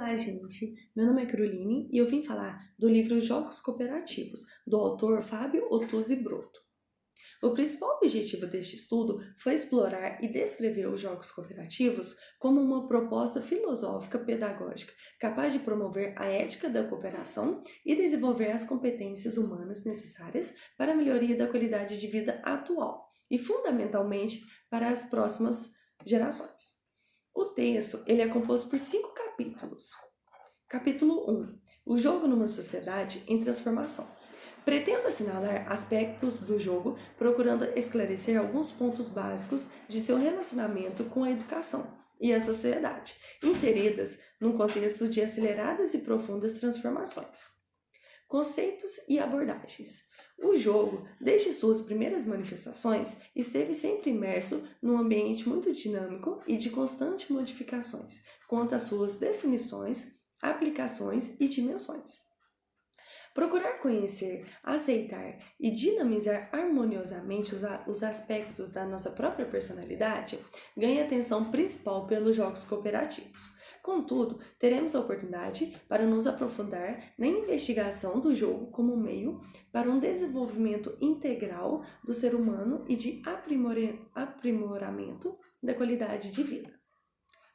Olá, gente! Meu nome é Caroline e eu vim falar do livro Jogos Cooperativos, do autor Fábio Ottuzzi Brotto. O principal objetivo deste estudo foi explorar e descrever os jogos cooperativos como uma proposta filosófica pedagógica capaz de promover a ética da cooperação e desenvolver as competências humanas necessárias para a melhoria da qualidade de vida atual e, fundamentalmente, para as próximas gerações. O texto ele é composto por 5 capítulos. Capítulo 1. O jogo numa sociedade em transformação. Pretendo assinalar aspectos do jogo, procurando esclarecer alguns pontos básicos de seu relacionamento com a educação e a sociedade, inseridas num contexto de aceleradas e profundas transformações. Conceitos e abordagens. O jogo, desde suas primeiras manifestações, esteve sempre imerso num ambiente muito dinâmico e de constantes modificações quanto às suas definições, aplicações e dimensões. Procurar conhecer, aceitar e dinamizar harmoniosamente os aspectos da nossa própria personalidade ganha atenção principal pelos jogos cooperativos. Contudo, teremos a oportunidade para nos aprofundar na investigação do jogo como meio para um desenvolvimento integral do ser humano e de aprimoramento da qualidade de vida.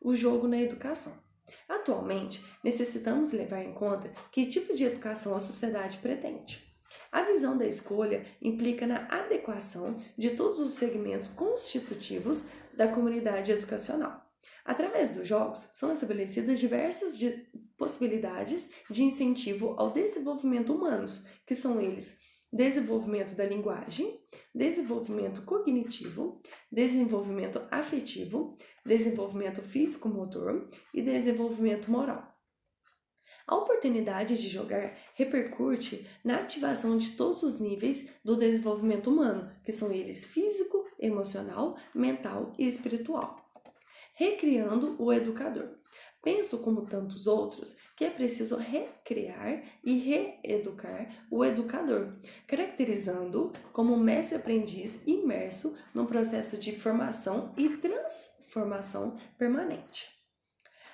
O jogo na educação. Atualmente, necessitamos levar em conta que tipo de educação a sociedade pretende. A visão da escolha implica na adequação de todos os segmentos constitutivos da comunidade educacional. Através dos jogos, são estabelecidas diversas possibilidades de incentivo ao desenvolvimento humanos, que são eles: desenvolvimento da linguagem, desenvolvimento cognitivo, desenvolvimento afetivo, desenvolvimento físico-motor e desenvolvimento moral. A oportunidade de jogar repercute na ativação de todos os níveis do desenvolvimento humano, que são eles físico, emocional, mental e espiritual. Recriando o educador. Penso, como tantos outros, que é preciso recriar e reeducar o educador, caracterizando-o como um mestre-aprendiz imerso num processo de formação e transformação permanente.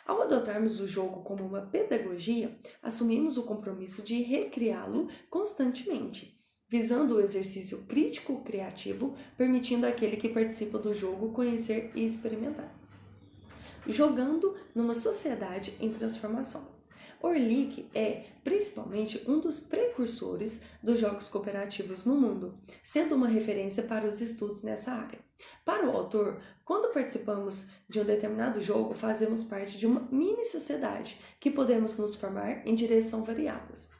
Ao adotarmos o jogo como uma pedagogia, assumimos o compromisso de recriá-lo constantemente, visando o exercício crítico-criativo, permitindo àquele que participa do jogo conhecer e experimentar. Jogando numa sociedade em transformação. Orlick é, principalmente, um dos precursores dos jogos cooperativos no mundo, sendo uma referência para os estudos nessa área. Para o autor, quando participamos de um determinado jogo, fazemos parte de uma mini-sociedade que podemos nos formar em direções variadas.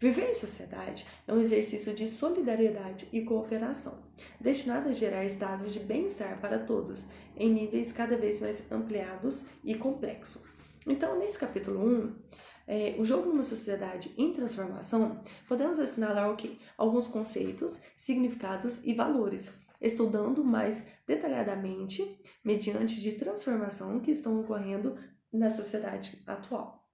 Viver em sociedade é um exercício de solidariedade e cooperação, destinado a gerar estados de bem-estar para todos, em níveis cada vez mais ampliados e complexos. Então, nesse capítulo 1, o jogo numa sociedade em transformação, podemos assinalar alguns conceitos, significados e valores, estudando mais detalhadamente mediante de transformação que estão ocorrendo na sociedade atual.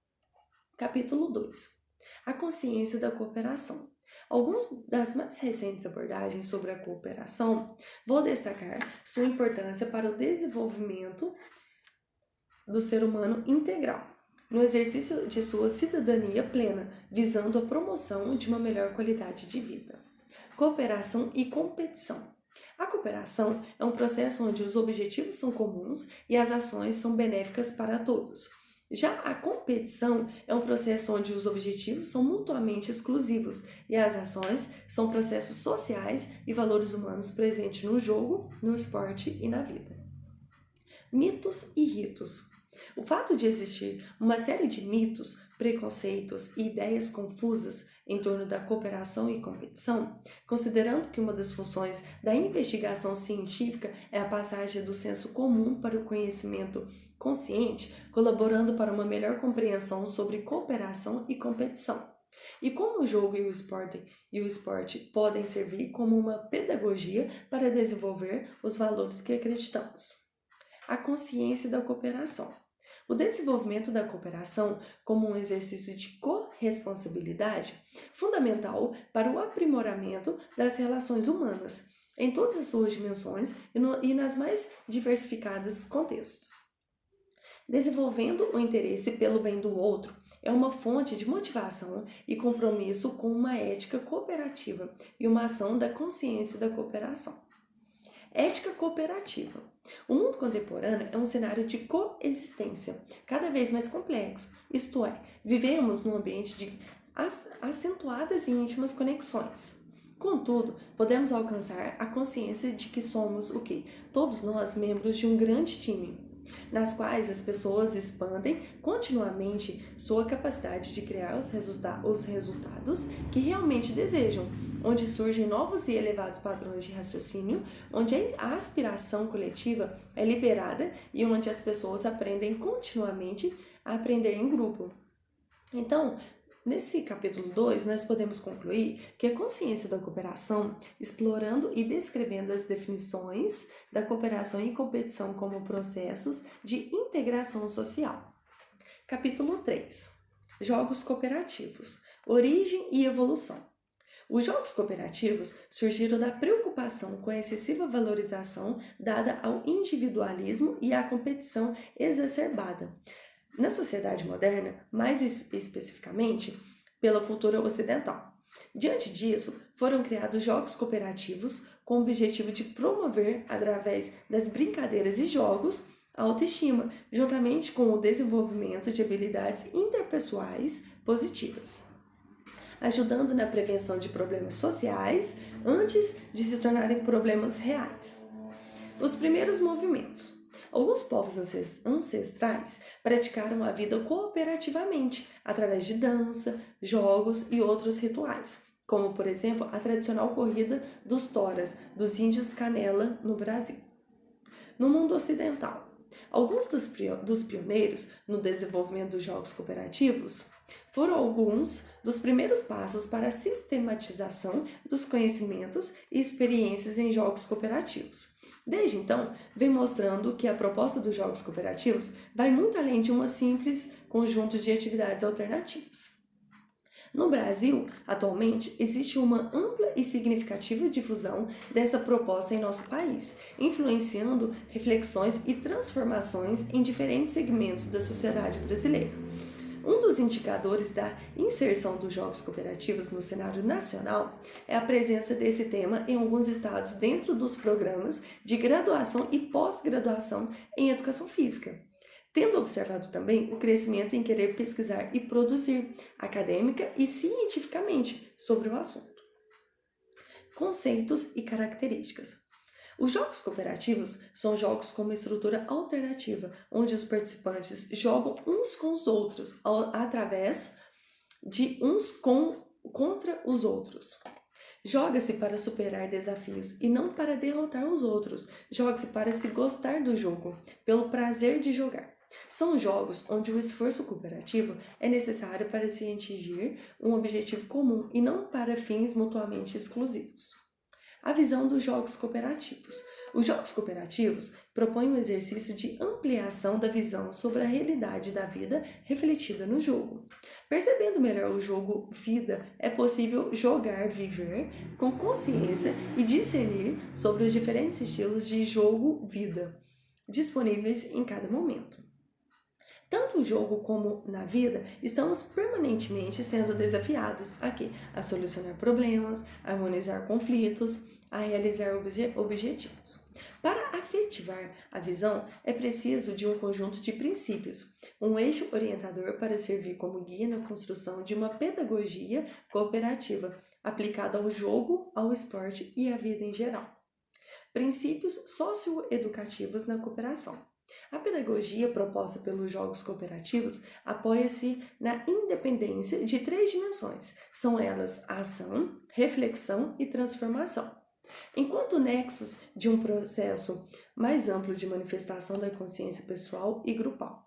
Capítulo 2. A consciência da cooperação. Algumas das mais recentes abordagens sobre a cooperação, vou destacar sua importância para o desenvolvimento do ser humano integral, no exercício de sua cidadania plena, visando a promoção de uma melhor qualidade de vida. Cooperação e competição. A cooperação é um processo onde os objetivos são comuns e as ações são benéficas para todos. Já a competição é um processo onde os objetivos são mutuamente exclusivos e as ações são processos sociais e valores humanos presentes no jogo, no esporte e na vida. Mitos e ritos. O fato de existir uma série de mitos, preconceitos e ideias confusas em torno da cooperação e competição, considerando que uma das funções da investigação científica é a passagem do senso comum para o conhecimento consciente, colaborando para uma melhor compreensão sobre cooperação e competição. E como o jogo e o esporte podem servir como uma pedagogia para desenvolver os valores que acreditamos. A consciência da cooperação. O desenvolvimento da cooperação como um exercício de corresponsabilidade, fundamental para o aprimoramento das relações humanas, em todas as suas dimensões e nas mais diversificados contextos. Desenvolvendo o interesse pelo bem do outro é uma fonte de motivação e compromisso com uma ética cooperativa e uma ação da consciência da cooperação. Ética cooperativa. O mundo contemporâneo é um cenário de coexistência, cada vez mais complexo, isto é, vivemos num ambiente de acentuadas e íntimas conexões. Contudo, podemos alcançar a consciência de que somos o quê? Todos nós membros de um grande time, nas quais as pessoas expandem continuamente sua capacidade de criar os resultados que realmente desejam, onde surgem novos e elevados padrões de raciocínio, onde a aspiração coletiva é liberada e onde as pessoas aprendem continuamente a aprender em grupo. Então, nesse capítulo 2, nós podemos concluir que a consciência da cooperação, explorando e descrevendo as definições da cooperação e competição como processos de integração social. Capítulo 3. Jogos cooperativos. Origem e evolução. Os jogos cooperativos surgiram da preocupação com a excessiva valorização dada ao individualismo e à competição exacerbada. Na sociedade moderna, mais especificamente pela cultura ocidental. Diante disso, foram criados jogos cooperativos com o objetivo de promover, através das brincadeiras e jogos, a autoestima, juntamente com o desenvolvimento de habilidades interpessoais positivas, ajudando na prevenção de problemas sociais antes de se tornarem problemas reais. Os primeiros movimentos. Alguns povos ancestrais praticaram a vida cooperativamente, através de dança, jogos e outros rituais, como, por exemplo, a tradicional corrida dos toras dos índios Canela no Brasil. No mundo ocidental, alguns dos pioneiros no desenvolvimento dos jogos cooperativos foram alguns dos primeiros passos para a sistematização dos conhecimentos e experiências em jogos cooperativos. Desde então, vem mostrando que a proposta dos jogos cooperativos vai muito além de um simples conjunto de atividades alternativas. No Brasil, atualmente, existe uma ampla e significativa difusão dessa proposta em nosso país, influenciando reflexões e transformações em diferentes segmentos da sociedade brasileira. Um dos indicadores da inserção dos jogos cooperativos no cenário nacional é a presença desse tema em alguns estados dentro dos programas de graduação e pós-graduação em educação física, tendo observado também o crescimento em querer pesquisar e produzir acadêmica e cientificamente sobre o assunto. Conceitos e características. Os jogos cooperativos são jogos com uma estrutura alternativa, onde os participantes jogam uns com os outros, através de contra os outros. Joga-se para superar desafios e não para derrotar os outros. Joga-se para se gostar do jogo, pelo prazer de jogar. São jogos onde o esforço cooperativo é necessário para se atingir um objetivo comum e não para fins mutuamente exclusivos. A visão dos jogos cooperativos. Os jogos cooperativos propõem um exercício de ampliação da visão sobre a realidade da vida refletida no jogo. Percebendo melhor o jogo vida, é possível jogar, viver com consciência e discernir sobre os diferentes estilos de jogo-vida disponíveis em cada momento. Tanto o jogo como na vida, estamos permanentemente sendo desafiados a solucionar problemas, a harmonizar conflitos, a realizar objetivos. Para afetivar a visão, é preciso de um conjunto de princípios, um eixo orientador para servir como guia na construção de uma pedagogia cooperativa, aplicada ao jogo, ao esporte e à vida em geral. Princípios socioeducativos na cooperação. A pedagogia proposta pelos jogos cooperativos apoia-se na independência de 3 dimensões. São elas a ação, reflexão e transformação. Enquanto nexos de um processo mais amplo de manifestação da consciência pessoal e grupal.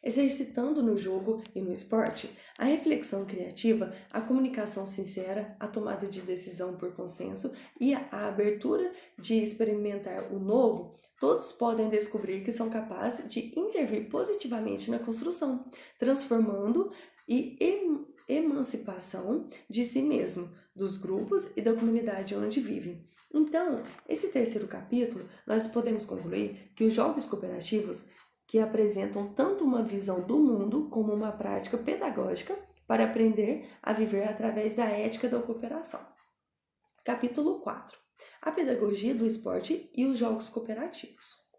Exercitando no jogo e no esporte a reflexão criativa, a comunicação sincera, a tomada de decisão por consenso e a abertura de experimentar o novo, todos podem descobrir que são capazes de intervir positivamente na construção, transformando e emancipação de si mesmo, dos grupos e da comunidade onde vivem. Então, esse terceiro capítulo, nós podemos concluir que os jogos cooperativos que apresentam tanto uma visão do mundo como uma prática pedagógica para aprender a viver através da ética da cooperação. Capítulo 4. A pedagogia do esporte e os jogos cooperativos.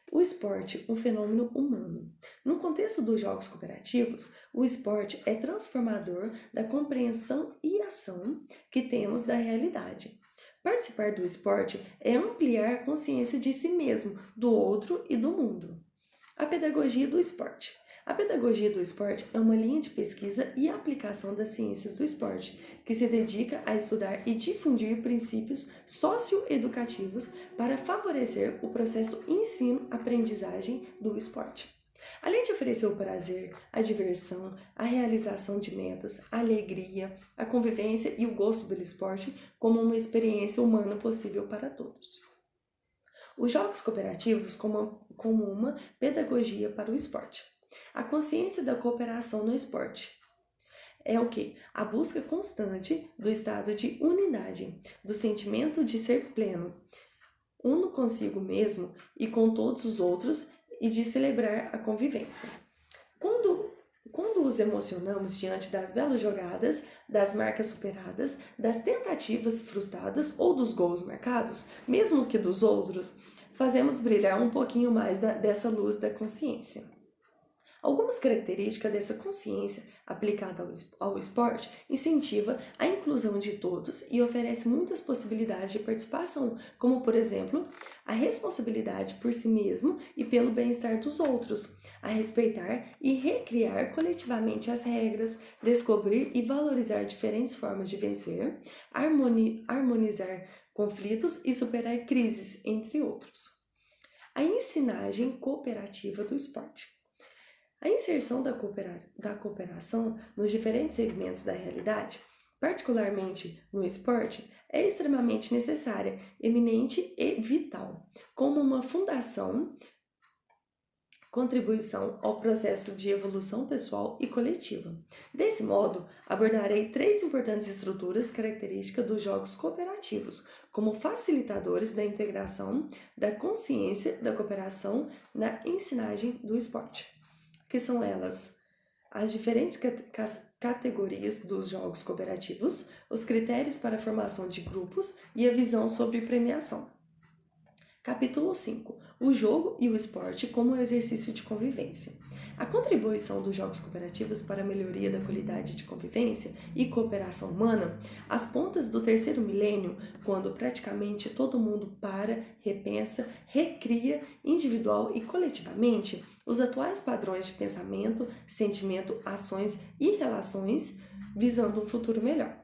O esporte, um fenômeno humano. No contexto dos jogos cooperativos, o esporte é transformador da compreensão e ação que temos da realidade. Participar do esporte é ampliar a consciência de si mesmo, do outro e do mundo. A pedagogia do esporte. A pedagogia do esporte é uma linha de pesquisa e aplicação das ciências do esporte, que se dedica a estudar e difundir princípios socioeducativos para favorecer o processo ensino-aprendizagem do esporte. Além de oferecer o prazer, a diversão, a realização de metas, a alegria, a convivência e o gosto pelo esporte como uma experiência humana possível para todos. Os jogos cooperativos como uma pedagogia para o esporte. A consciência da cooperação no esporte é o que? A busca constante do estado de unidade, do sentimento de ser pleno, uno consigo mesmo e com todos os outros e de celebrar a convivência. Quando nos emocionamos diante das belas jogadas, das marcas superadas, das tentativas frustradas ou dos gols marcados, mesmo que dos outros, fazemos brilhar um pouquinho mais dessa luz da consciência. Algumas características dessa consciência aplicada ao esporte incentiva a inclusão de todos e oferece muitas possibilidades de participação, como, por exemplo, a responsabilidade por si mesmo e pelo bem-estar dos outros, a respeitar e recriar coletivamente as regras, descobrir e valorizar diferentes formas de vencer, harmonizar conflitos e superar crises, entre outros. A ensinagem cooperativa do esporte. A inserção da cooperação nos diferentes segmentos da realidade, particularmente no esporte, é extremamente necessária, eminente e vital, como uma contribuição ao processo de evolução pessoal e coletiva. Desse modo, abordarei 3 importantes estruturas características dos jogos cooperativos, como facilitadores da integração da consciência da cooperação na ensinagem do esporte. Que são elas? As diferentes categorias dos jogos cooperativos, os critérios para a formação de grupos e a visão sobre premiação. Capítulo 5. O jogo e o esporte como exercício de convivência. A contribuição dos jogos cooperativos para a melhoria da qualidade de convivência e cooperação humana, às pontas do 3º milênio, quando praticamente todo mundo para, repensa, recria individual e coletivamente os atuais padrões de pensamento, sentimento, ações e relações, visando um futuro melhor.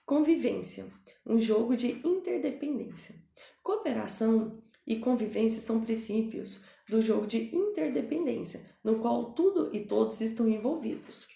Convivência, um jogo de interdependência. Cooperação e convivência são princípios do jogo de interdependência, no qual tudo e todos estão envolvidos.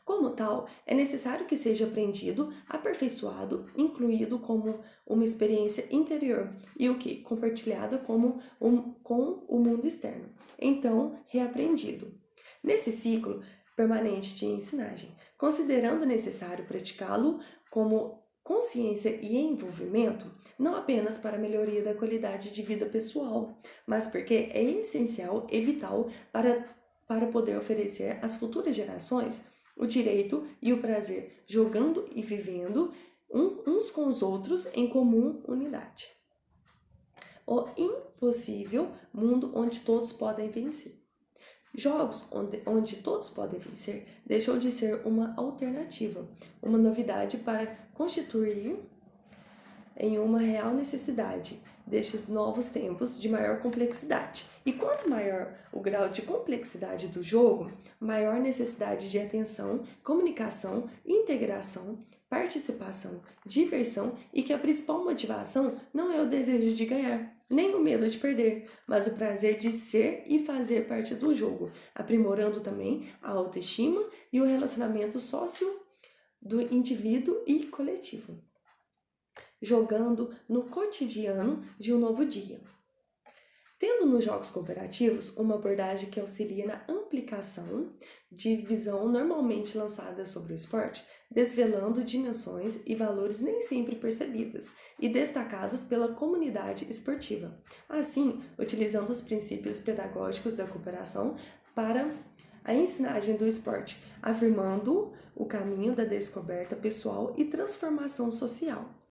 Como tal, é necessário que seja aprendido, aperfeiçoado, incluído como uma experiência interior e compartilhada com o mundo externo. Então, reaprendido. Nesse ciclo permanente de ensinagem, considerando necessário praticá-lo como consciência e envolvimento, não apenas para a melhoria da qualidade de vida pessoal, mas porque é essencial e vital para poder oferecer às futuras gerações o direito e o prazer jogando e vivendo uns com os outros em comum unidade. O impossível mundo onde todos podem vencer. Jogos onde todos podem vencer deixou de ser uma alternativa, uma novidade para constituir em uma real necessidade destes novos tempos de maior complexidade. E quanto maior o grau de complexidade do jogo, maior necessidade de atenção, comunicação, integração, participação, diversão e que a principal motivação não é o desejo de ganhar, nem o medo de perder, mas o prazer de ser e fazer parte do jogo, aprimorando também a autoestima e o relacionamento sócio do indivíduo e coletivo, jogando no cotidiano de um novo dia. Tendo nos jogos cooperativos uma abordagem que auxilia na ampliação de visão normalmente lançada sobre o esporte, desvelando dimensões e valores nem sempre percebidos e destacados pela comunidade esportiva. Assim, utilizando os princípios pedagógicos da cooperação para a ensinagem do esporte, afirmando o caminho da descoberta pessoal e transformação social.